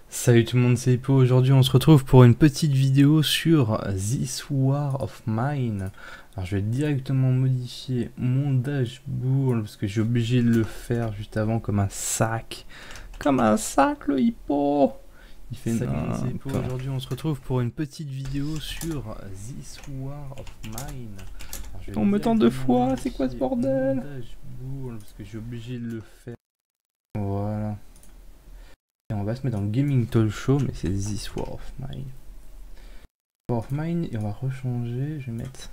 Salut tout le monde, c'est Hippo. Aujourd'hui on se retrouve pour une petite vidéo sur This War of Mine. Alors je vais directement modifier mon dashboard parce que j'ai obligé de le faire juste avant comme un sac. Comme un sac le Hippo. Il fait Salut c'est Hippo. Aujourd'hui on se retrouve pour une petite vidéo sur This War of Mine. On me tend deux fois, c'est quoi ce bordel? Parce que j'ai obligé de le faire. Voilà. Et on va se mettre dans le Gaming Talk Show, mais c'est This War of Mine. War of Mine, et on va rechanger, je vais mettre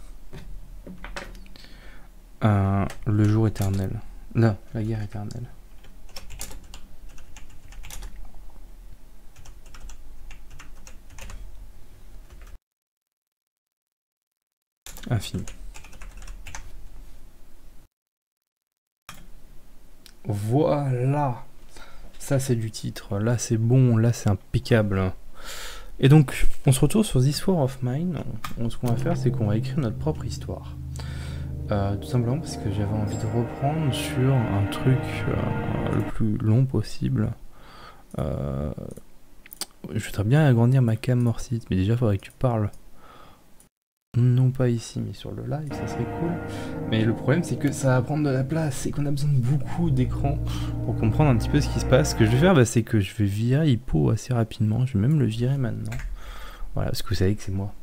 le jour éternel. Là, la guerre éternelle. Infini. Voilà. Ça c'est du titre, là c'est bon, là c'est impeccable. Et donc on se retrouve sur This War of Mine. Ce qu'on va faire c'est qu'on va écrire notre propre histoire. Tout simplement parce que j'avais envie de reprendre sur un truc le plus long possible. Je voudrais bien agrandir ma cam morsite, mais déjà il faudrait que tu parles. Non pas ici mais sur le live, ça serait cool. Mais le problème c'est que ça va prendre de la place et qu'on a besoin de beaucoup d'écran pour comprendre un petit peu ce qui se passe. Ce que je vais faire c'est que je vais virer Hippo assez rapidement. Je vais même le virer maintenant. Voilà, parce que vous savez que c'est moi.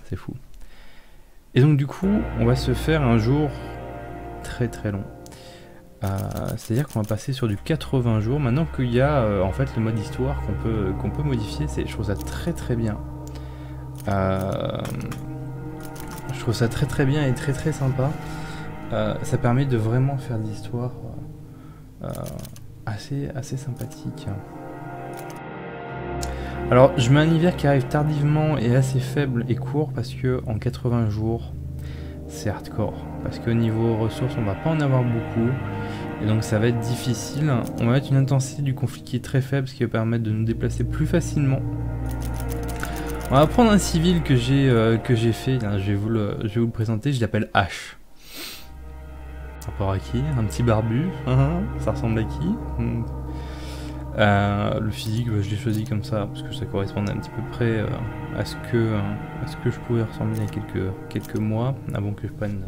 C'est fou. Et donc du coup on va se faire un jour très très long. C'est à dire qu'on va passer sur du 80 jours. Maintenant qu'il y a en fait le mode histoire qu'on peut modifier, je trouve ça très très bien. Je trouve ça très très bien et très très sympa. Ça permet de vraiment faire de l'histoire assez sympathique. Alors je mets un hiver qui arrive tardivement et assez faible et court parce que en 80 jours c'est hardcore. Parce qu'au niveau ressources on va pas en avoir beaucoup. Et donc ça va être difficile. On va mettre une intensité du conflit qui est très faible, ce qui va permettre de nous déplacer plus facilement. On va prendre un civil que j'ai fait, je vais vous le présenter, je l'appelle H. Rapport à qui? Un petit barbu, ça ressemble à qui? Le physique, je l'ai choisi comme ça, parce que ça correspondait un petit peu près à ce que je pouvais ressembler il y a quelques mois, avant que je prenne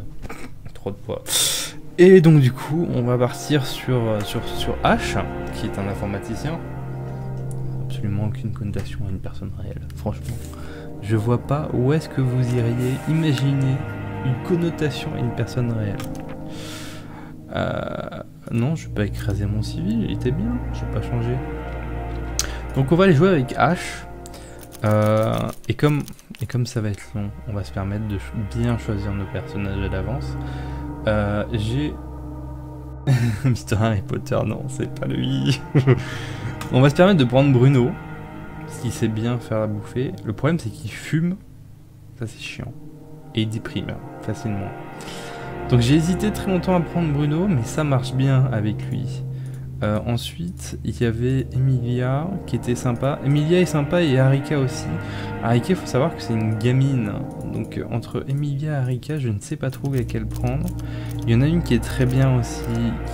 trop de poids. Et donc du coup, on va partir sur H, qui est un informaticien. Absolument aucune connotation à une personne réelle, franchement. Je vois pas où est-ce que vous iriez imaginer une connotation à une personne réelle. Non, je vais pas écraser mon civil, il était bien, je vais pas changer. Donc on va aller jouer avec H. Et comme ça va être long, on va se permettre de bien choisir nos personnages à l'avance. J'ai... Mr. Harry Potter, non, c'est pas lui. On va se permettre de prendre Bruno, parce qu'il sait bien faire la bouffer. Le problème c'est qu'il fume, ça c'est chiant, et il déprime facilement. Donc j'ai hésité très longtemps à prendre Bruno, mais ça marche bien avec lui. Ensuite, il y avait Emilia qui était sympa. Emilia est sympa et Harika aussi. Harika, il faut savoir que c'est une gamine. Donc entre Emilia et Harika, je ne sais pas trop laquelle prendre. Il y en a une qui est très bien aussi,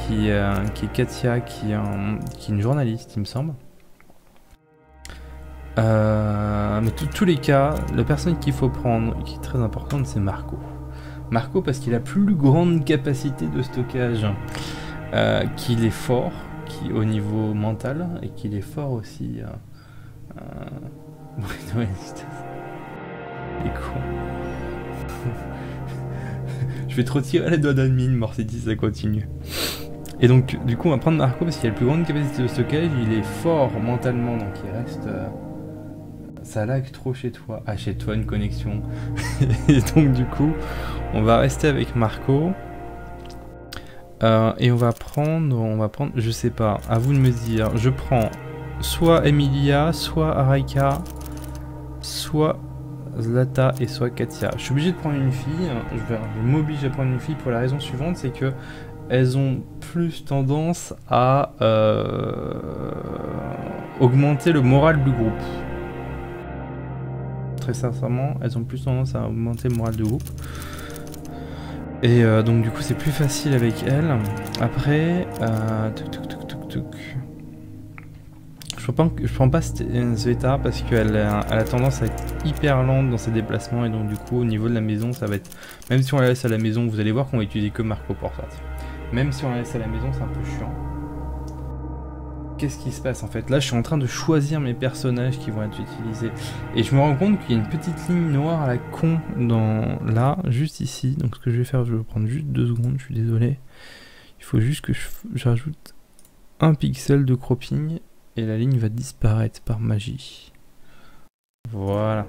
qui est Katia, qui est une journaliste, il me semble. Mais tous les cas, la personne qu'il faut prendre, qui est très importante, c'est Marco. Marco parce qu'il a plus grande capacité de stockage, qu'il est fort, au niveau mental, et qu'il est fort aussi. Il est con. Je vais trop tirer les doigts d'admin, Morcity, ça continue. Et donc, du coup, on va prendre Marco parce qu'il a la plus grande capacité de stockage, il est fort mentalement, donc il reste... ça lag trop chez toi. Ah, chez toi, une connexion. Et donc, du coup, on va rester avec Marco. Et on va prendre, je sais pas, à vous de me dire, je prends soit Emilia, soit Harika, soit Zlata et soit Katia. Je suis obligé de prendre une fille, je m'oblige à prendre une fille pour la raison suivante, c'est que elles ont plus tendance à augmenter le moral du groupe. Très sincèrement, elles ont plus tendance à augmenter le moral du groupe. Et donc du coup c'est plus facile avec elle. Après, prends pas Sveta parce qu'elle a tendance à être hyper lente dans ses déplacements et donc du coup au niveau de la maison ça va être... Même si on la laisse à la maison, vous allez voir qu'on va utiliser que Marco pour sortir. Même si on la laisse à la maison c'est un peu chiant. Qu'est-ce qui se passe en fait? Là je suis en train de choisir mes personnages qui vont être utilisés. Et je me rends compte qu'il y a une petite ligne noire à la con dans... là, juste ici. Donc ce que je vais faire, je vais prendre juste 2 secondes, je suis désolé. Il faut juste que j'ajoute un pixel de cropping et la ligne va disparaître par magie. Voilà.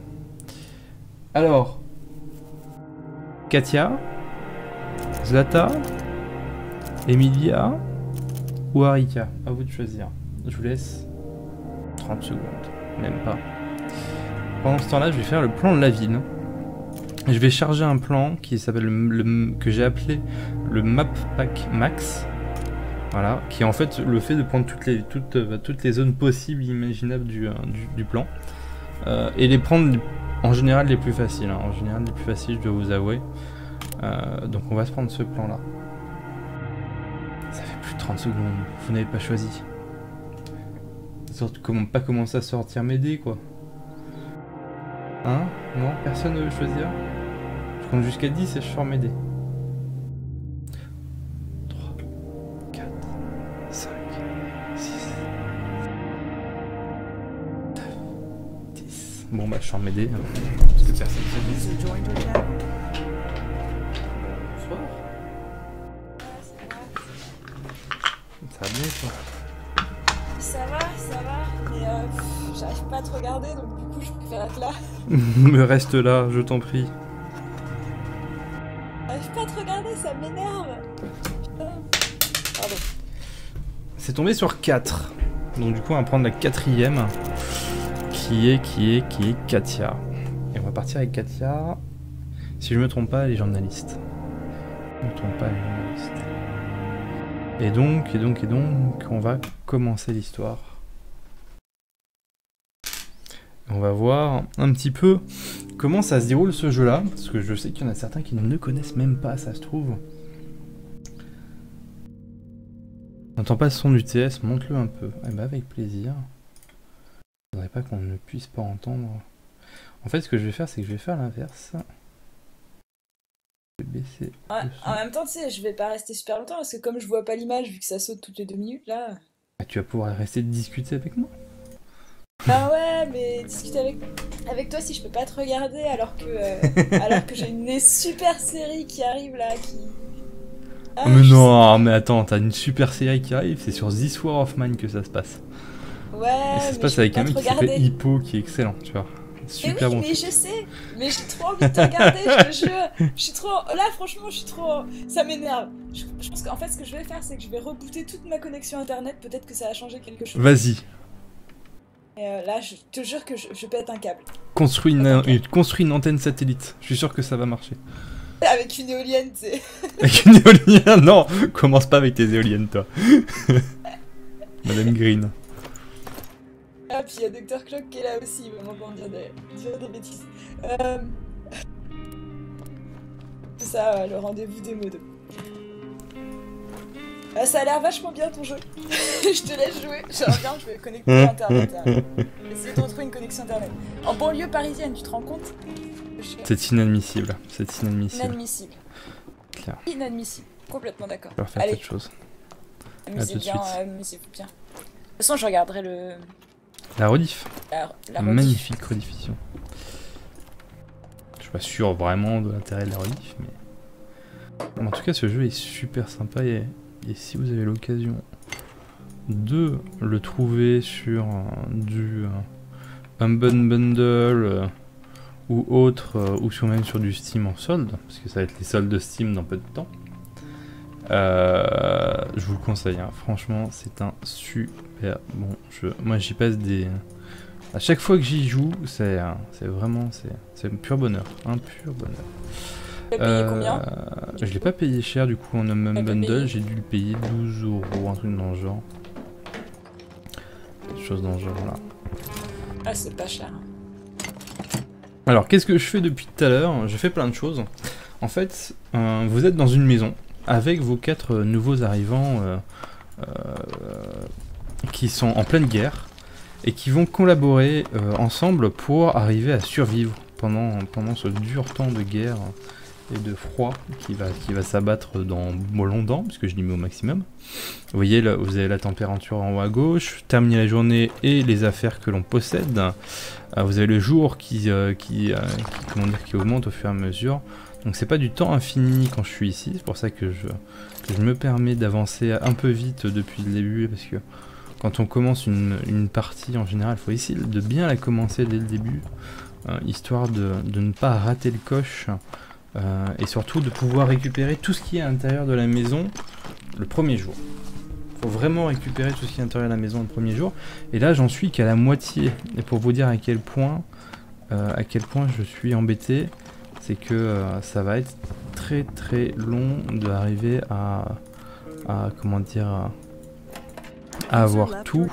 Alors, Katia, Zlata, Emilia ou Arika, à vous de choisir. Je vous laisse 30 secondes, même pas. Pendant ce temps-là, je vais faire le plan de la ville. Je vais charger un plan qui s'appelle que j'ai appelé le Map Pack Max. Voilà, qui est en fait le fait de prendre toutes les zones possibles, imaginables du plan. Et les prendre en général les plus faciles. Hein. En général les plus faciles, je dois vous avouer. Donc on va se prendre ce plan-là. Ça fait plus de 30 secondes, vous n'avez pas choisi. Surtout comment pas commencer à sortir mes dés quoi. Hein? Non? Personne ne veut choisir? Je compte jusqu'à 10 et je sors mes dés. 3, 4, 5, 6, 9, 10. Bon bah je sors mes dés. Hein, parce que personne ne fait. Bonsoir. Ça va bien toi? Ça va, mais j'arrive pas à te regarder, donc du coup je préfère être là. Me reste là, je t'en prie. J'arrive pas à te regarder, ça m'énerve. Putain. Pardon. C'est tombé sur 4. Donc du coup on va prendre la 4ème. Qui est Katia. Et on va partir avec Katia. Si je me trompe pas, elle est journaliste. Je me trompe pas, elle est journaliste. Et donc, on va commencer l'histoire. On va voir un petit peu comment ça se déroule ce jeu-là, parce que je sais qu'il y en a certains qui ne connaissent même pas, ça se trouve. On n'entend pas le son du TS, monte-le un peu. Eh ben avec plaisir. Je ne voudrais pas qu'on ne puisse pas entendre. En fait, ce que je vais faire, c'est que je vais faire l'inverse. Baisser en même temps, tu sais, je vais pas rester super longtemps parce que comme je vois pas l'image, vu que ça saute toutes les 2 minutes là. Ah, tu vas pouvoir rester discuter avec moi. Ah ouais, mais discuter avec toi si je peux pas te regarder alors que j'ai une super série qui arrive là qui. Ah, mais non, mais attends, t'as une super série qui arrive, c'est sur This War of Mine que ça se passe. Ouais. Et ça se passe avec un mec qui s'appelle Hippo qui est excellent, tu vois. Super bon. Mais je sais, mais j'ai trop envie de te regarder, je te jure. Je suis trop. Là, franchement, je suis trop. Ça m'énerve. Je pense qu'en fait, ce que je vais faire, c'est que je vais rebooter toute ma connexion internet. Peut-être que ça va changer quelque chose. Vas-y. Et là, je te jure que je pète un câble. Construis une antenne satellite. Je suis sûr que ça va marcher. Avec une éolienne, tu sais. Avec une éolienne? Non, commence pas avec tes éoliennes, toi. Madame Green. Ah, puis il y a Dr. Clock qui est là aussi, il va m'entendre dire des bêtises. C'est ça, le rendez-vous des modos. Ça a l'air vachement bien ton jeu. Je te laisse jouer. Je vais connecter à internet. Essayer de retrouver une connexion internet. En banlieue parisienne, tu te rends compte? C'est inadmissible. C'est inadmissible. Inadmissible. Claire. Inadmissible. Complètement d'accord. Je vais refaire cette chose. Amusez-vous bien, amusez-vous bien. De toute façon, je regarderai le... La rediff. La rediff. Magnifique rediffusion. Je suis pas sûr vraiment de l'intérêt de la rediff, mais... En tout cas, ce jeu est super sympa et si vous avez l'occasion de le trouver sur du Humble Bundle ou autre, ou même sur du Steam en solde, parce que ça va être les soldes de Steam dans peu de temps, je vous le conseille, hein. Franchement c'est un super bon jeu. Moi j'y passe des... À chaque fois que j'y joue, c'est vraiment c'est un pur bonheur. Un pur bonheur. Tu l'as payé combien? Je l'ai pas payé cher du coup en Humble Bundle, j'ai dû le payer 12 €, un truc dans le genre. Quelque chose dans le genre là. Ah c'est pas cher. Alors qu'est-ce que je fais depuis tout à l'heure? Je fais plein de choses. En fait, vous êtes dans une maison avec vos 4 nouveaux arrivants qui sont en pleine guerre. et qui vont collaborer ensemble pour arriver à survivre pendant ce dur temps de guerre et de froid qui va s'abattre dans longtemps, puisque je l'y mets au maximum. Vous voyez, là, vous avez la température en haut à gauche, terminer la journée et les affaires que l'on possède. Vous avez le jour qui augmente au fur et à mesure. Donc c'est pas du temps infini quand je suis ici, c'est pour ça que je me permets d'avancer un peu vite depuis le début, parce que quand on commence une partie en général, il faut essayer de bien la commencer dès le début, histoire de ne pas rater le coche. Et surtout de pouvoir récupérer tout ce qui est à l'intérieur de la maison le premier jour. Il faut vraiment récupérer tout ce qui est à l'intérieur de la maison le premier jour. Et là j'en suis qu'à la moitié. Et pour vous dire à quel point je suis embêté, c'est que ça va être très très long d'arriver à comment dire, à avoir tout.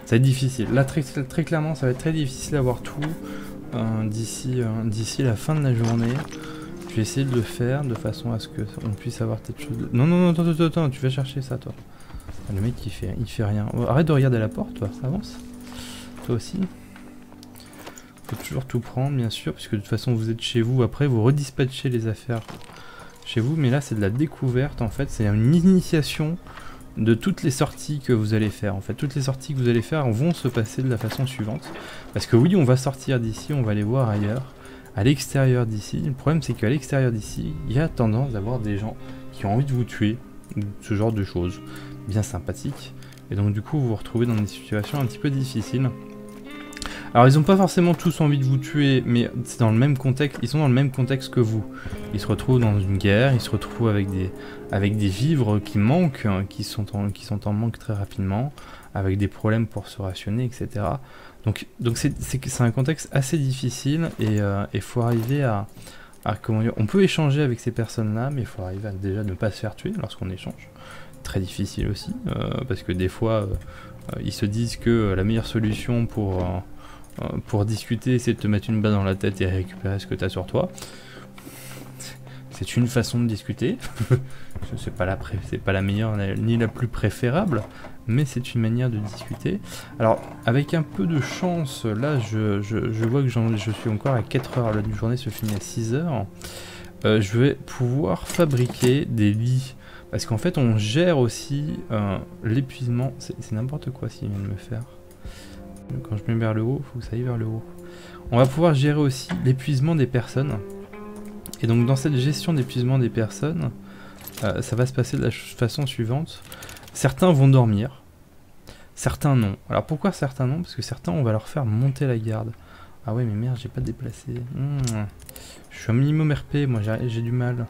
Ça va être difficile. Là très clairement ça va être très difficile d'avoir tout d'ici la fin de la journée. Je vais essayer de le faire de façon à ce que on puisse avoir quelque chose de... Non, attends, tu vas chercher ça, toi. Le mec, il fait rien. Arrête de regarder la porte, toi. Avance. Toi aussi. Faut toujours tout prendre, bien sûr, puisque de toute façon, vous êtes chez vous. Après, vous redispatchez les affaires chez vous. Mais là, c'est de la découverte, en fait. C'est une initiation de toutes les sorties que vous allez faire. En fait, toutes les sorties que vous allez faire vont se passer de la façon suivante. Parce que oui, on va sortir d'ici, on va aller voir ailleurs. À l'extérieur d'ici, le problème c'est qu'à l'extérieur d'ici, il y a tendance d'avoir des gens qui ont envie de vous tuer, ce genre de choses, bien sympathiques, et donc du coup vous vous retrouvez dans des situations un petit peu difficiles. Alors ils n'ont pas forcément tous envie de vous tuer, mais c'est dans le même contexte, ils sont dans le même contexte que vous. Ils se retrouvent dans une guerre, ils se retrouvent avec des vivres qui manquent, qui sont en manque très rapidement, avec des problèmes pour se rationner, etc. Donc c'est un contexte assez difficile et il faut arriver à comment dire, on peut échanger avec ces personnes-là, mais il faut arriver à déjà ne pas se faire tuer lorsqu'on échange. Très difficile aussi, parce que des fois ils se disent que la meilleure solution pour discuter, c'est de te mettre une balle dans la tête et récupérer ce que tu as sur toi. C'est une façon de discuter. C'est pas la meilleure ni la plus préférable, mais c'est une manière de discuter. Alors, avec un peu de chance, là, je vois que je suis encore à 4 heures. La journée se finit à 6 heures. Je vais pouvoir fabriquer des lits. Parce qu'en fait, on gère aussi l'épuisement. C'est n'importe quoi ce qu'il vient de me faire. Quand je mets vers le haut, il faut que ça aille vers le haut. On va pouvoir gérer aussi l'épuisement des personnes. Et donc dans cette gestion d'épuisement des personnes, ça va se passer de la façon suivante. Certains vont dormir, certains non. Alors pourquoi certains non? Parce que certains, on va leur faire monter la garde. Ah ouais mais merde, j'ai pas déplacé. Je suis un minimum RP, moi j'ai du mal.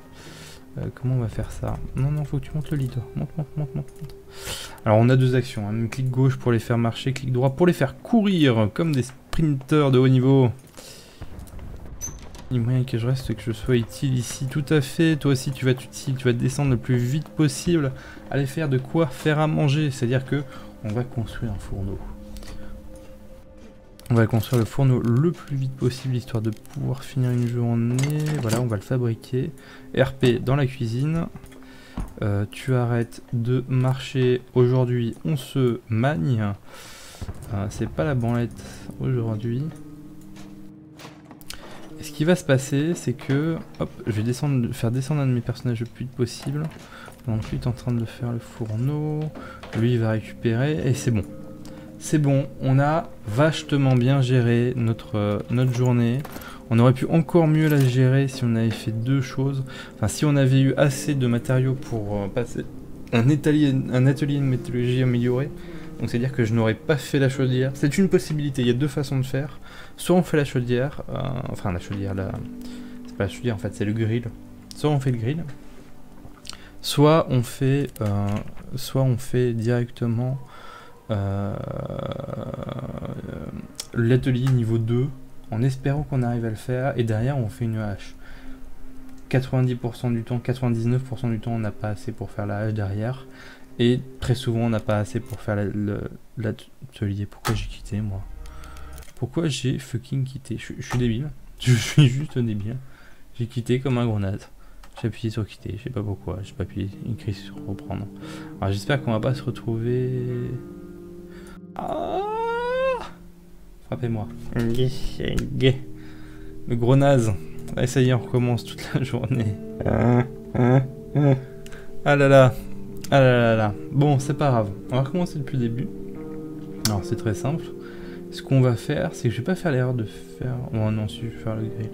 Comment on va faire ça? Non, faut que tu montes le lit, toi. Monte. Alors on a deux actions, hein. Clic gauche pour les faire marcher, clic droit pour les faire courir comme des sprinters de haut niveau. Il y a moyen que je reste, que je sois utile ici, tout à fait. Toi aussi tu vas être utile, tu vas descendre le plus vite possible. Aller faire de quoi faire à manger, c'est-à-dire que on va construire un fourneau. On va construire le fourneau le plus vite possible, histoire de pouvoir finir une journée. Voilà, on va le fabriquer. RP dans la cuisine. Tu arrêtes de marcher. Aujourd'hui, on se magne. C'est pas la branlette aujourd'hui. Et ce qui va se passer, c'est que... Hop, je vais faire descendre un de mes personnages le plus vite possible. Donc lui est en train de faire le fourneau. Lui, il va récupérer. Et c'est bon. C'est bon, on a vachement bien géré notre journée. On aurait pu encore mieux la gérer si on avait fait deux choses. Enfin, si on avait eu assez de matériaux pour passer un atelier de métallurgie amélioré. Donc c'est-à-dire que je n'aurais pas fait la chaudière. C'est une possibilité, il y a deux façons de faire. Soit on fait la chaudière, enfin la chaudière, c'est pas la chaudière en fait, c'est le grill. Soit on fait le grill, soit on fait directement l'atelier niveau 2 en espérant qu'on arrive à le faire, et derrière on fait une hache. 90% du temps, 99% du temps on n'a pas assez pour faire la hache derrière, et très souvent on n'a pas assez pour faire l'atelier. Pourquoi j'ai quitté moi? Pourquoi j'ai fucking quitté? Je suis débile, je suis juste débile. J'ai quitté comme un grenade. J'ai appuyé sur quitter, je sais pas pourquoi, j'ai pas appuyé écrit sur reprendre. Alors j'espère qu'on va pas se retrouver... Ah, Frappez-moi. Le gros naze. Allez, ça y est, on recommence toute la journée. Ah là là. Ah là là là. Bon, c'est pas grave. On va recommencer depuis le début. Alors, c'est très simple. Ce qu'on va faire, c'est que je vais pas faire l'erreur de faire... Oh non, si je vais faire le grill.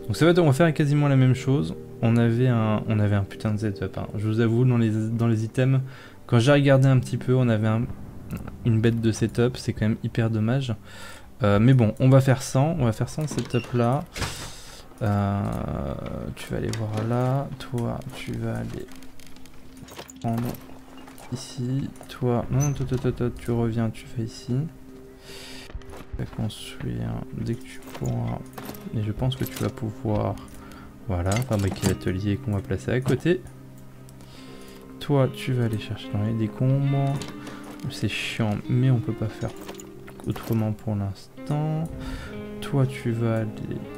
Donc ça va être, on va faire quasiment la même chose. On avait un putain de setup. Hein. Je vous avoue, dans les items, quand j'ai regardé un petit peu, on avait une bête de setup. C'est quand même hyper dommage. Mais bon, on va faire sans. On va faire sans setup là. Tu vas aller voir là. Toi, tu vas aller prendre ici. Toi, non, toi, tu reviens, tu fais ici. Tu vas construire dès que tu pourras. Et je pense que tu vas pouvoir, voilà, fabriquer l'atelier qu'on va placer à côté. Toi, tu vas aller chercher dans les décombres. C'est chiant, mais on peut pas faire autrement pour l'instant. Toi, tu vas aller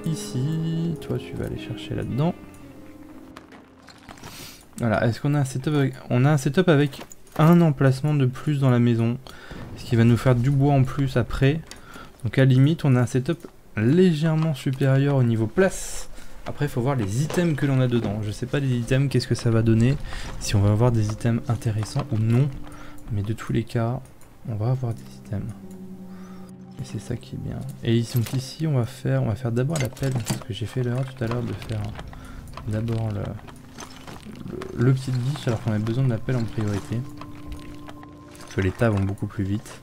ici. Toi, tu vas aller chercher là-dedans. Voilà, est-ce qu'on a un setup avec... On a un setup avec un emplacement de plus dans la maison. Ce qui va nous faire du bois en plus après. Donc à la limite, on a un setup légèrement supérieur au niveau place. Après, il faut voir les items que l'on a dedans. Je sais pas les items, qu'est-ce que ça va donner. Si on va avoir des items intéressants ou non. Mais de tous les cas, on va avoir des items. Et c'est ça qui est bien. Et donc ici, on va faire d'abord la pelle. Parce que j'ai fait l'erreur tout à l'heure de faire d'abord le petit biche alors qu'on a besoin de la pelle en priorité. Parce que les tas vont beaucoup plus vite.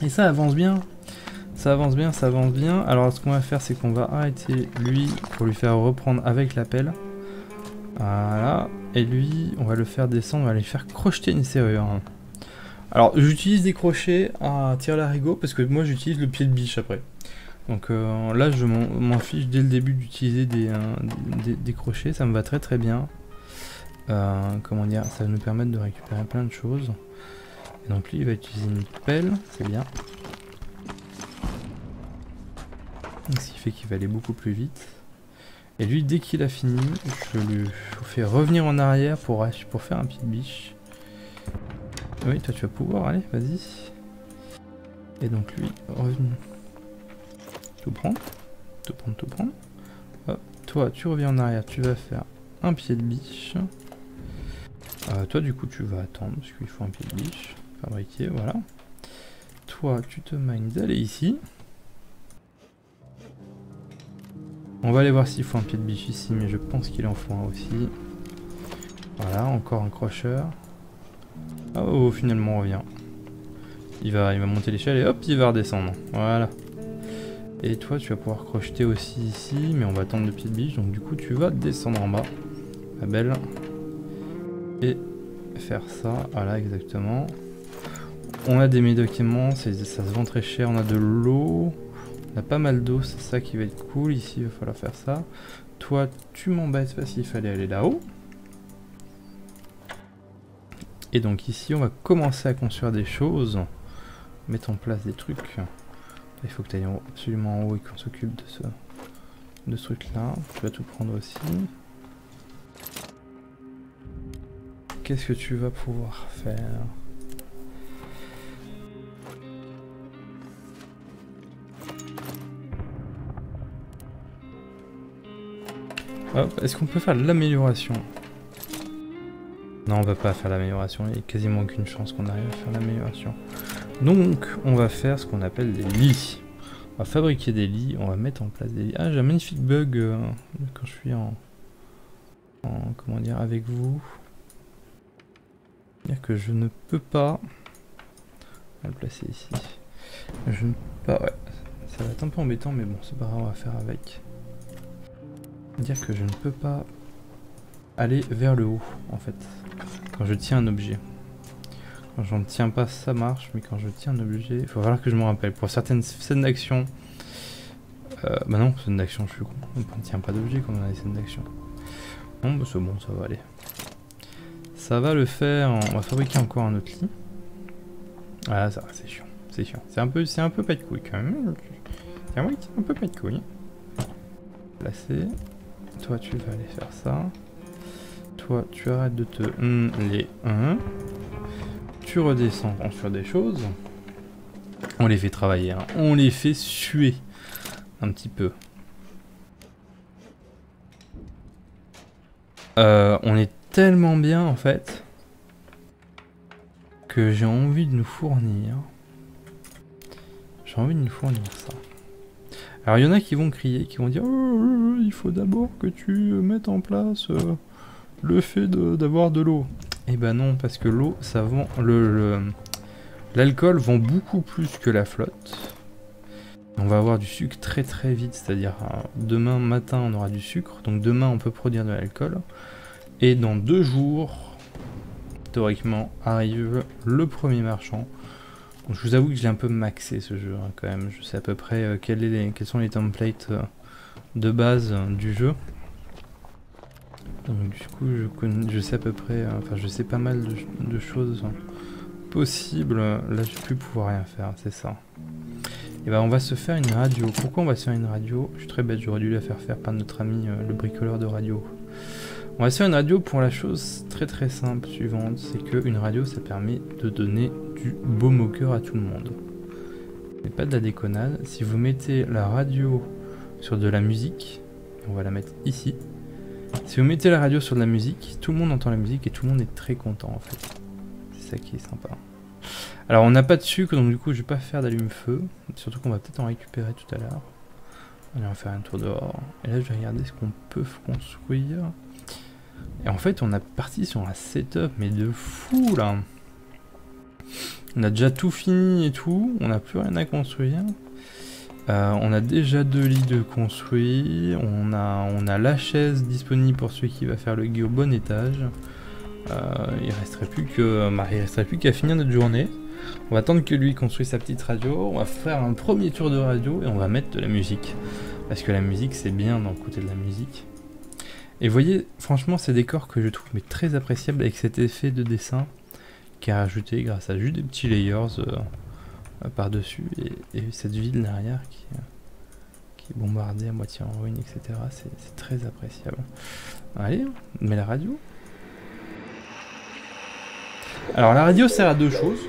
Et ça avance bien. Ça avance bien, ça avance bien. Alors ce qu'on va faire, c'est qu'on va arrêter lui pour lui faire reprendre avec la pelle. Voilà. Et lui, on va le faire descendre, on va lui faire crocheter une serrure. Alors j'utilise des crochets à tir larigot parce que moi j'utilise le pied de biche après. Donc là je m'en fiche dès le début d'utiliser des crochets, ça me va très très bien. Comment dire, ça va nous permettre de récupérer plein de choses. Et donc lui il va utiliser une pelle, c'est bien. Donc, ce qui fait qu'il va aller beaucoup plus vite. Et lui dès qu'il a fini, je lui fais revenir en arrière pour faire un pied de biche. Oui, toi tu vas pouvoir, allez, vas-y. Et donc lui, revenir. Tout prendre. Hop. Toi, tu reviens en arrière, tu vas faire un pied de biche. Toi, du coup, tu vas attendre, parce qu'il faut un pied de biche. Fabriquer, voilà. Toi, tu te mines d'aller ici. On va aller voir s'il faut un pied de biche ici, mais je pense qu'il en faut un aussi. Voilà, encore un crocheur. Oh, finalement on revient. Il va monter l'échelle et hop, il va redescendre. Voilà. Et toi, tu vas pouvoir crocheter aussi ici, mais on va attendre le pied de biche, donc du coup, tu vas descendre en bas. La belle. Et faire ça, voilà, exactement. On a des médicaments, ça se vend très cher, on a de l'eau. On a pas mal d'eau, c'est ça qui va être cool. Ici, il va falloir faire ça. Toi, tu m'embêtes parce qu'il fallait aller là-haut. Et donc ici, on va commencer à construire des choses. Mettre en place des trucs. Il faut que tu ailles absolument en haut et qu'on s'occupe de ce truc-là. Tu vas tout prendre aussi. Qu'est-ce que tu vas pouvoir faire ? Est-ce qu'on peut faire l'amélioration? Non, on va pas faire l'amélioration, il n'y a quasiment aucune chance qu'on arrive à faire l'amélioration. Donc, on va faire ce qu'on appelle des lits. On va fabriquer des lits, on va mettre en place des lits. Ah, j'ai un magnifique bug quand je suis comment dire, avec vous. C'est-à-dire que je ne peux pas... On va le placer ici. Je ne peux pas... Ouais, ça va être un peu embêtant, mais bon, c'est pas grave, on va faire avec. Dire que je ne peux pas aller vers le haut en fait quand je tiens un objet. Quand j'en tiens pas ça marche, mais quand je tiens un objet il faut falloir que je me rappelle pour certaines scènes d'action. Bah non, scène d'action je suis con, on ne tient pas d'objet quand on a des scènes d'action. Non bah c'est bon, ça va aller, ça va le faire. On va fabriquer encore un autre lit. Ah ça c'est chiant, c'est un peu pas de couilles quand même. C'est un peu pas de couilles. Placer. toi tu vas aller faire ça. Toi tu arrêtes de te les tu redescends sur des choses. On les fait travailler, hein. On les fait suer un petit peu. On est tellement bien en fait que j'ai envie de nous fournir. J'ai envie de nous fournir ça. Alors il y en a qui vont crier, qui vont dire oh, il faut d'abord que tu mettes en place le fait d'avoir de l'eau. Eh ben non, parce que l'eau, ça vend l'alcool vend beaucoup plus que la flotte. On va avoir du sucre très très vite, c'est-à-dire demain matin on aura du sucre, donc demain on peut produire de l'alcool. Et dans 2 jours, théoriquement, arrive le premier marchand. Donc, je vous avoue que j'ai un peu maxé ce jeu hein, quand même. Je sais à peu près quels sont les templates de base du jeu. Donc du coup je sais à peu près, enfin je sais pas mal de choses possibles. Là je vais plus pouvoir rien faire, c'est ça. Et ben on va se faire une radio. Pourquoi on va se faire une radio? Je suis très bête, j'aurais dû la faire par notre ami le bricoleur de radio. On va se faire une radio pour la chose très très simple suivante, c'est qu'une radio ça permet de donner du baume au cœur à tout le monde. Mais pas de la déconnade, si vous mettez la radio sur de la musique, on va la mettre ici. Si vous mettez la radio sur de la musique, tout le monde entend la musique et tout le monde est très content en fait. C'est ça qui est sympa. Alors on n'a pas de sucre donc du coup je vais pas faire d'allume-feu. Surtout qu'on va peut-être en récupérer tout à l'heure. On va faire un tour dehors. Et là je vais regarder ce qu'on peut construire. Et en fait on a parti sur un setup mais de fou là. On a déjà tout fini et tout. On n'a plus rien à construire. On a déjà 2 lits de construits, on a la chaise disponible pour celui qui va faire le guet au bon étage. Il resterait plus qu'à finir notre journée. On va attendre que lui construise sa petite radio, on va faire un premier tour de radio et on va mettre de la musique. Parce que la musique c'est bien d'écouter de la musique. Et vous voyez, franchement ces décors que je trouve mais très appréciables avec cet effet de dessin qui est rajouté grâce à juste des petits layers par-dessus et cette ville derrière qui est bombardée à moitié en ruine, etc. C'est très appréciable. Allez, on met la radio. Alors la radio sert à 2 choses.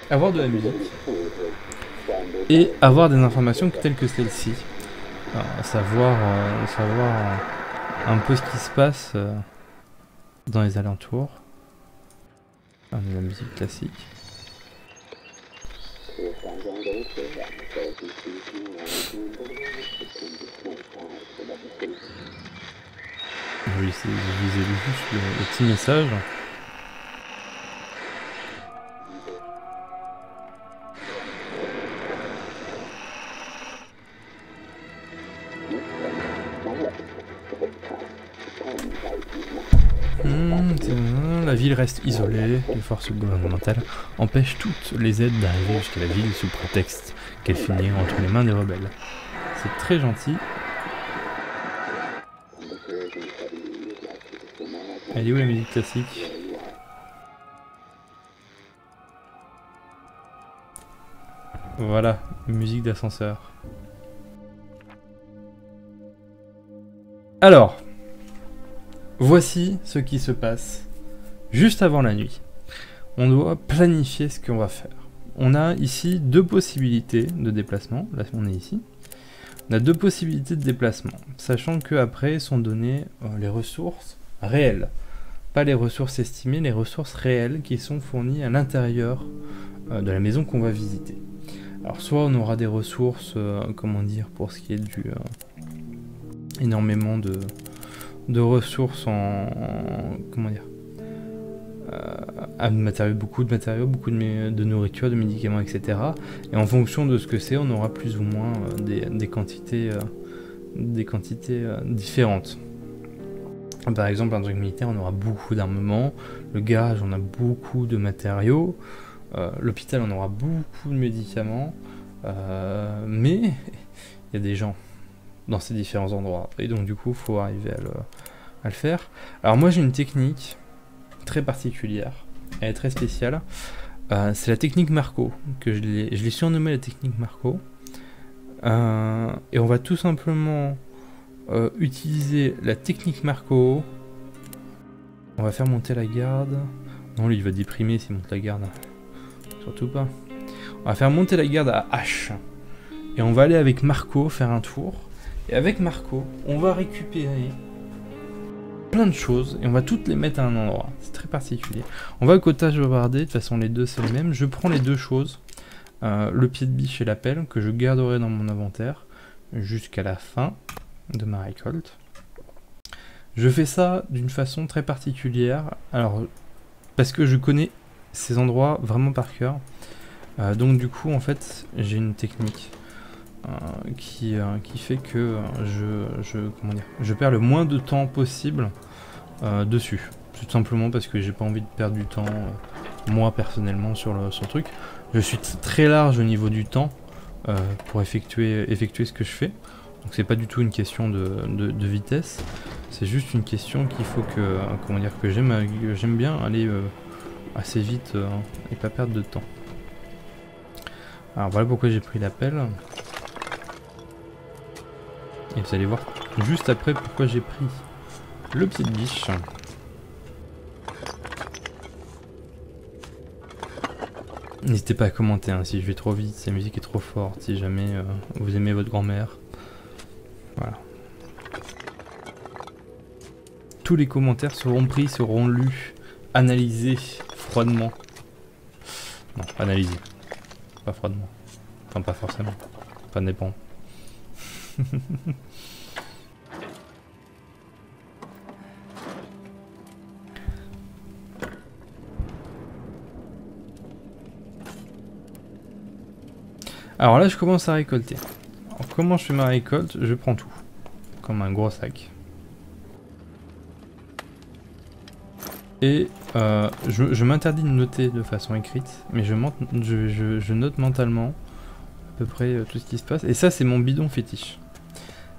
Avoir de la musique et avoir des informations telles que celle-ci. Savoir un peu ce qui se passe dans les alentours. On a de la musique classique. Oui, je lisais juste le petit message. La ville reste isolée, les forces gouvernementales empêchent toutes les aides d'arriver jusqu'à la ville sous prétexte qu'elle finirait entre les mains des rebelles. C'est très gentil. Elle est où la musique classique? Voilà, musique d'ascenseur. Alors, voici ce qui se passe juste avant la nuit. On doit planifier ce qu'on va faire. On a ici 2 possibilités de déplacement. Là, on est ici. On a 2 possibilités de déplacement, sachant que après sont données les ressources réelles. Pas les ressources estimées, les ressources réelles qui sont fournies à l'intérieur de la maison qu'on va visiter. Alors soit on aura des ressources, comment dire, pour ce qui est du... énormément de ressources comment dire, beaucoup de matériaux, beaucoup de nourriture, de médicaments, etc. Et en fonction de ce que c'est, on aura plus ou moins des quantités différentes. Par exemple, un truc militaire, on aura beaucoup d'armements. Le garage, on a beaucoup de matériaux. L'hôpital, on aura beaucoup de médicaments. Mais il y a des gens dans ces différents endroits. Et donc, du coup, il faut arriver à le faire. Alors, moi, j'ai une technique très particulière. Elle est très spéciale. C'est la technique Marco. Je l'ai surnommée la technique Marco. Et on va tout simplement utiliser la technique Marco. On va faire monter la garde. Non, lui il va déprimer s'il monte la garde. Surtout pas. On va faire monter la garde à H. Et on va aller avec Marco faire un tour. Et avec Marco, on va récupérer plein de choses. Et on va toutes les mettre à un endroit. C'est très particulier. On va au cottage bavardé. De toute façon, les deux c'est le même. Je prends les deux choses. Le pied de biche et la pelle que je garderai dans mon inventaire jusqu'à la fin de ma récolte. Je fais ça d'une façon très particulière. Alors, parce que je connais ces endroits vraiment par cœur. Donc du coup, en fait, j'ai une technique qui fait que je perds le moins de temps possible dessus. Tout simplement parce que j'ai pas envie de perdre du temps, moi personnellement, sur le truc. Je suis très large au niveau du temps pour effectuer ce que je fais. Donc c'est pas du tout une question de vitesse. C'est juste une question qu'il faut que, que j'aime bien aller assez vite et pas perdre de temps. Alors voilà pourquoi j'ai pris la pelle. Et vous allez voir juste après pourquoi j'ai pris le pied de biche. N'hésitez pas à commenter hein, si je vais trop vite, si la musique est trop forte, si jamais vous aimez votre grand-mère. Voilà. Tous les commentaires seront pris, seront lus, analysés froidement. Non, analysés. Pas froidement. Enfin, pas forcément. Ça dépend. Alors là, je commence à récolter. Alors, comment je fais ma récolte? Je prends tout. Comme un gros sac. Et je m'interdis de noter de façon écrite, mais je note mentalement à peu près tout ce qui se passe. Et ça, c'est mon bidon fétiche.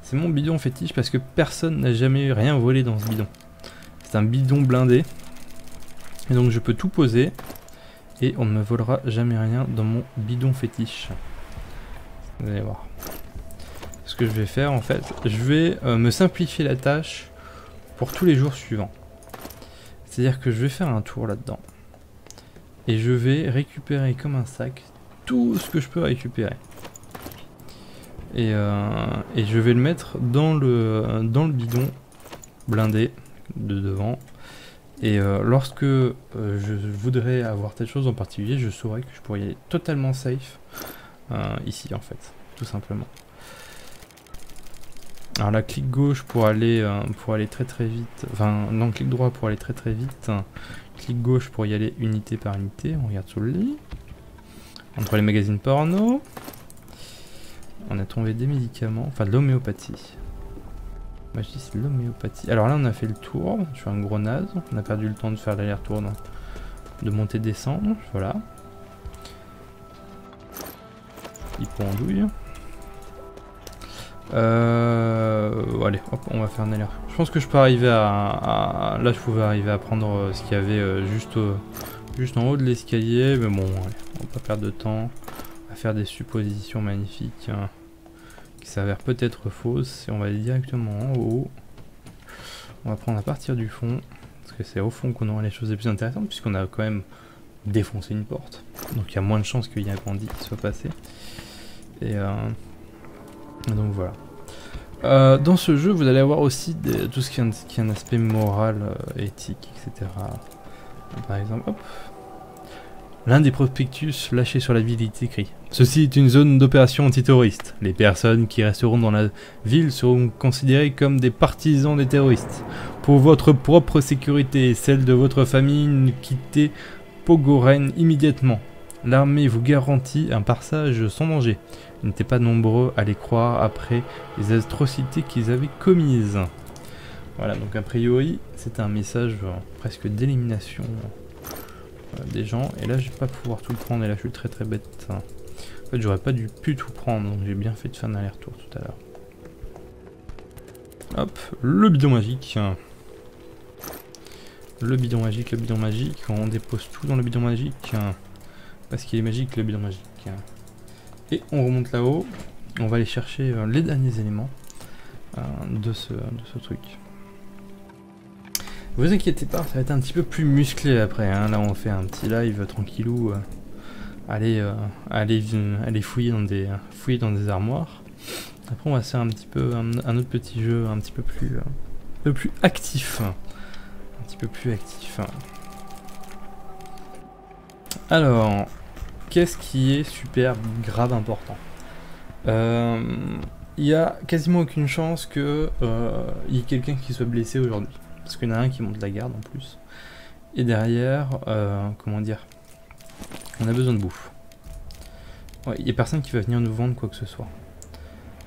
C'est mon bidon fétiche parce que personne n'a jamais rien volé dans ce bidon. C'est un bidon blindé. Et donc je peux tout poser. Et on ne me volera jamais rien dans mon bidon fétiche. Vous allez voir. Ce que je vais faire en fait, je vais me simplifier la tâche pour tous les jours suivants. C'est-à-dire que je vais faire un tour là-dedans. Et je vais récupérer comme un sac tout ce que je peux récupérer. Et je vais le mettre dans le bidon blindé de devant. Et lorsque je voudrais avoir telle chose en particulier, je saurais que je pourrais y aller totalement safe ici en fait, tout simplement. Alors la clic gauche pour aller très très vite, enfin non, clic droit pour aller très très vite, clic gauche pour y aller unité par unité, on regarde sous le lit, entre les magazines porno, on a trouvé des médicaments, enfin de l'homéopathie. Moi je dis c'est de l'homéopathie. Alors là on a fait le tour, je suis un gros naze, on a perdu le temps de faire l'aller-retour, de monter descendre, voilà. Hippo andouille. Allez, hop, on va faire un aller. Je pense que je peux arriver à... Là, je pouvais arriver à prendre ce qu'il y avait juste en haut de l'escalier. Mais bon, allez, on va pas perdre de temps. On va faire des suppositions magnifiques qui s'avèrent peut-être fausses. Et on va aller directement en haut. On va prendre à partir du fond. Parce que c'est au fond qu'on aura les choses les plus intéressantes. Puisqu'on a quand même défoncé une porte. Donc il y a moins de chances qu'il y ait un bandit qui soit passé. Et donc voilà. Dans ce jeu, vous allez avoir aussi tout ce qui est un aspect moral, éthique, etc. Par exemple, hop. L'un des prospectus lâchés sur la ville est écrit: ceci est une zone d'opération antiterroriste. Les personnes qui resteront dans la ville seront considérées comme des partisans des terroristes. Pour votre propre sécurité et celle de votre famille, ne quittez Pogoren immédiatement. L'armée vous garantit un passage sans danger. Ils n'étaient pas nombreux à les croire après les atrocités qu'ils avaient commises. Voilà, donc a priori, c'était un message presque d'élimination des gens. Et là, je vais pas pouvoir tout prendre, et là, je suis très très bête. En fait, j'aurais pas pu tout prendre, donc j'ai bien fait de faire un aller-retour tout à l'heure. Hop, le bidon magique. Le bidon magique, on dépose tout dans le bidon magique. Parce qu'il est magique, le bidon magique. Et on remonte là-haut, on va aller chercher les derniers éléments. de ce truc. Vous inquiétez pas, ça va être un petit peu plus musclé après, hein. Là on fait un petit live tranquillou, aller fouiller dans des armoires. Après on va faire un petit peu un autre petit jeu un petit peu plus actif. Un petit peu plus actif. Alors, qu'est-ce qui est super grave important? Il y a quasiment aucune chance que y ait quelqu'un qui soit blessé aujourd'hui. Parce qu'il y en a un qui monte la garde en plus. Et derrière, comment dire, on a besoin de bouffe. Ouais, il n'y a personne qui va venir nous vendre quoi que ce soit.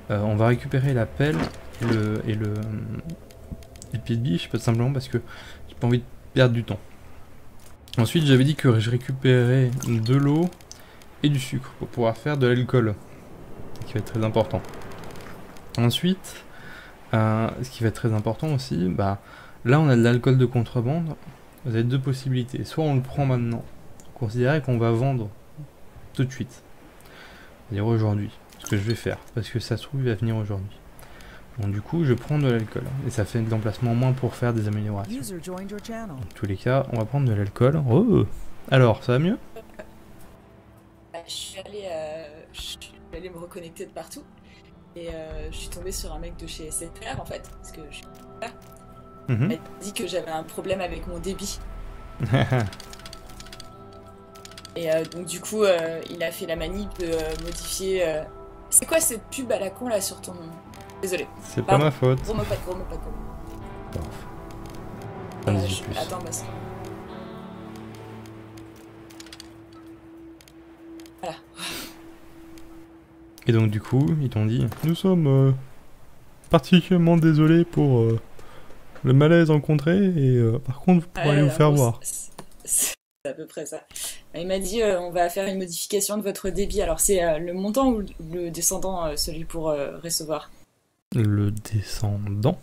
On va récupérer la pelle et le pied de biche, pas simplement parce que j'ai pas envie de perdre du temps. Ensuite, j'avais dit que je récupérais de l'eau et du sucre pour pouvoir faire de l'alcool, qui va être très important. Ensuite, ce qui va être très important aussi, bah là on a de l'alcool de contrebande. Vous avez deux possibilités. Soit on le prend maintenant, considérez qu'on va vendre tout de suite, c'est-à-dire aujourd'hui, ce que je vais faire, parce que ça se trouve il va venir aujourd'hui. Bon, du coup je prends de l'alcool, et ça fait de l'emplacement moins pour faire des améliorations. Dans tous les cas, on va prendre de l'alcool. Oh, alors, ça va mieux? Je suis allée me reconnecter de partout, et je suis tombée sur un mec de chez SFR en fait, parce que je suis là. Il m'a dit que j'avais un problème avec mon débit. Et donc du coup, il a fait la manip de modifier... C'est quoi cette pub à la con là sur ton... Désolé. C'est pas ma faute. Gros mot, pas de gros mot, pas de gros mot. Attends, parce que... Voilà. Et donc du coup, ils t'ont dit, nous sommes particulièrement désolés pour le malaise rencontré, et par contre, vous pourrez aller vous faire voir. C'est à peu près ça. Il m'a dit, on va faire une modification de votre débit. Alors c'est le montant ou le descendant, celui pour recevoir? Le descendant.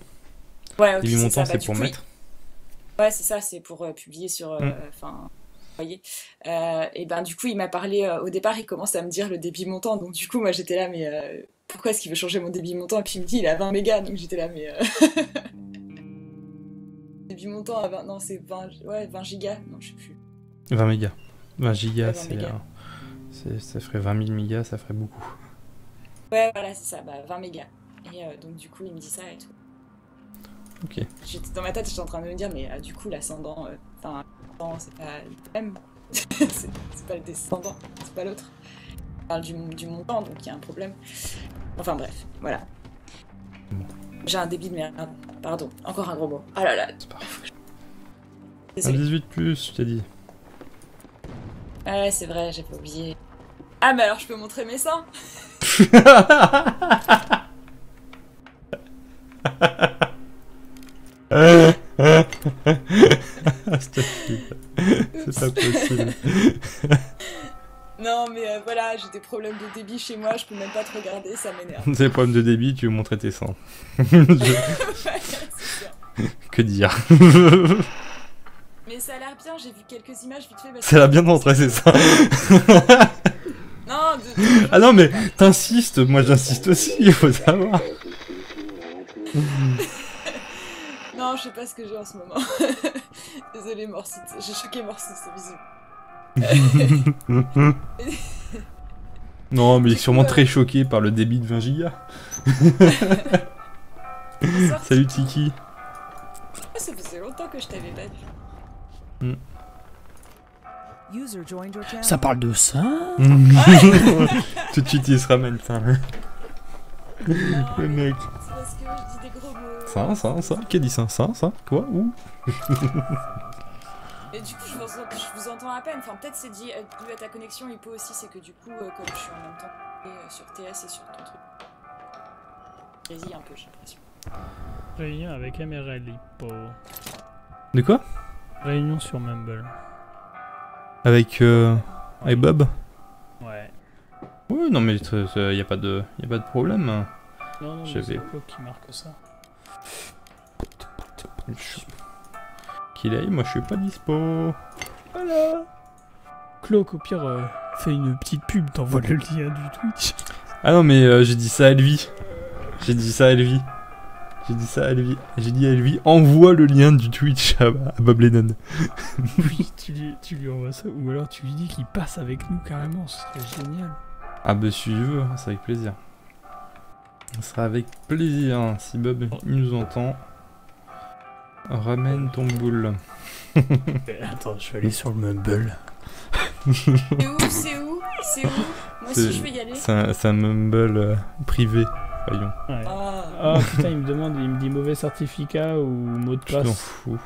Ouais, ok, et le montant, c'est pour coup, mettre. Ouais, c'est ça, c'est pour publier sur... Enfin, voyez. Et ben du coup, il m'a parlé... au départ, il commence à me dire le débit montant. Donc du coup, moi, j'étais là, mais... pourquoi est-ce qu'il veut changer mon débit montant? Et puis il me dit, il est à 20 mégas. Donc j'étais là, mais... débit montant à 20... Non, c'est 20... Ouais, 20 gigas. Non, je sais plus. 20 mégas. 20 gigas, ouais, 20 mégas. Ça ferait 20 000 mégas, ça ferait beaucoup. Ouais, voilà, c'est ça. Bah, 20 mégas. Et donc du coup, il me dit ça et tout. Ok. Dans ma tête, j'étais en train de me dire, mais du coup, l'ascendant, enfin, c'est pas le même. c'est pas le descendant, c'est pas l'autre. On parle du montant, donc il y a un problème. Enfin bref, voilà. Bon. J'ai un débit de merde. Pardon, encore un gros mot. Ah là là. C'est parfait. Désolé. Un 18+, je t'ai dit. Ouais, c'est vrai, j'ai pas oublié. Ah, mais alors je peux montrer mes seins? C'est pas possible. Non mais voilà, j'ai des problèmes de débit chez moi, je peux même pas te regarder, ça m'énerve. C'est des problèmes de débit, tu veux montrer tes seins. Que dire? Mais ça a l'air bien, j'ai vu quelques images vite fait. Ça a l'air bien de montrer ses seins. Non, ah non mais t'insistes, moi j'insiste aussi, il faut savoir. Non, je sais pas ce que j'ai en ce moment. Désolé Morsit, j'ai choqué Morsit, c'est visible. Non mais il est sûrement très choqué par le débit de 20 gigas. Salut Tiki. Ça faisait longtemps que je t'avais pas vu. Ça parle de ça? Tout de suite il se ramène ça. Le mec. C'est parce que je dis des gros mots. Ça. Qui a dit ça? Quoi? Où? Et du coup, je vous entends à peine. Enfin, peut-être c'est dû à ta connexion. Il peut aussi, c'est que du coup, comme je suis en même temps sur TS et sur ton truc, résille un peu, j'ai l'impression. Réunion avec Ameralipo. De quoi? Réunion sur Mumble. Avec Bob? Ouais. Oui, non mais y a pas de problème. Non, c'est Cloak qui marque ça. Qu'il aille, moi je suis pas dispo. Voilà. Cloak, au pire, fais une petite pub, t'envoies le lien du Twitch. Ah non mais j'ai dit ça à Elvie. J'ai dit ça à lui. J'ai dit à lui, envoie le lien du Twitch à Bob Lennon. Oui, tu lui envoies ça, ou alors tu lui dis qu'il passe avec nous carrément, ce serait génial. Ah bah si je veux, c'est avec plaisir. Ce sera avec plaisir, si Bob il nous entend. Ramène ton boule. Attends, je vais aller sur le Mumble. C'est où Moi aussi, je veux y aller. C'est un Mumble privé, voyons. Ouais. Ah. Ah putain, il me dit mauvais certificat ou mot de Je t'en passe. fous.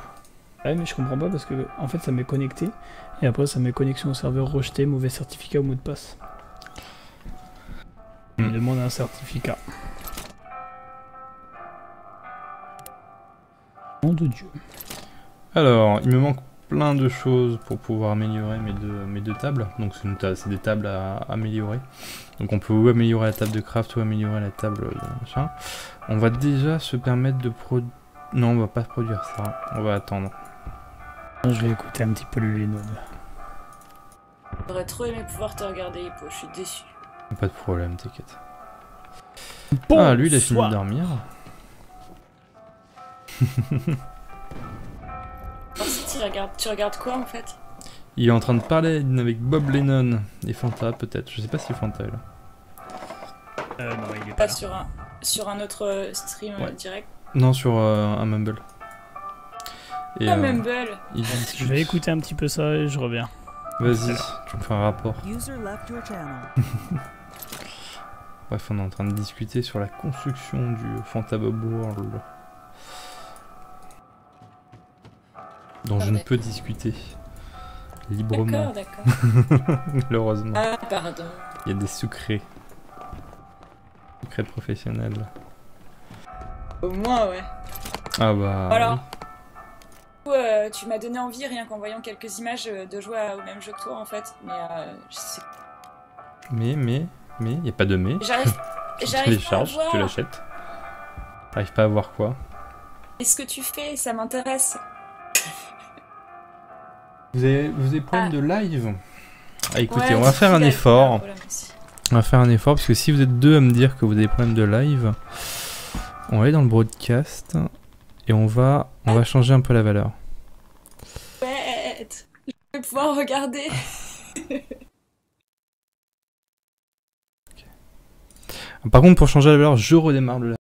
Ouais, mais je comprends pas parce que en fait ça m'est connecté et après ça met connexion au serveur rejeté, mauvais certificat ou mot de passe. Il me demande un certificat. Nom de Dieu. Alors, il me manque plein de choses pour pouvoir améliorer mes deux tables. Donc c'est des tables à améliorer. Donc on peut ou améliorer la table de craft ou améliorer la table de machin. On va déjà se permettre de produire... Non, on va pas produire ça. On va attendre. Je vais écouter un petit peu le Lennon. J'aurais trop aimé pouvoir te regarder, Hippo, je suis déçu. Pas de problème, t'inquiète. Bon, Ah, lui il a fini de dormir. Alors si tu regardes quoi en fait? Il est en train de parler avec Bob Lennon et Fanta peut-être. Je sais pas si Fanta est là. Non, il est Pas pas là. sur un autre stream Ouais. direct. Non, sur un Mumble. Et, Mumble. il Je discute. vais écouter un petit peu ça et je reviens. Vas-y, tu me fais un rapport. User left your channel. Bref, on est en train de discuter sur la construction du Fantabob World. Dont je ne peux discuter librement, D'accord. malheureusement. Ah, pardon. Il y a des secrets. Secrets professionnels. Au moins, ouais. Ah bah... Alors, oui. du coup, tu m'as donné envie, rien qu'en voyant quelques images, de jouer au même jeu que toi en fait. Mais je sais. Mais, il n'y a pas de mais. J'arrive Tu pas à télécharges, voir. tu l'achètes. T'arrives pas à voir quoi? Et ce que tu fais, ça m'intéresse. Vous avez problème de live? Ah écoutez, Ouais, on va faire un il a effort. problème aussi. On va faire un effort parce que si vous êtes deux à me dire que vous avez des problèmes de live, on va aller dans le broadcast et on va changer un peu la valeur. Ouais, je vais pouvoir regarder. Par contre, pour changer la valeur, je redémarre le live.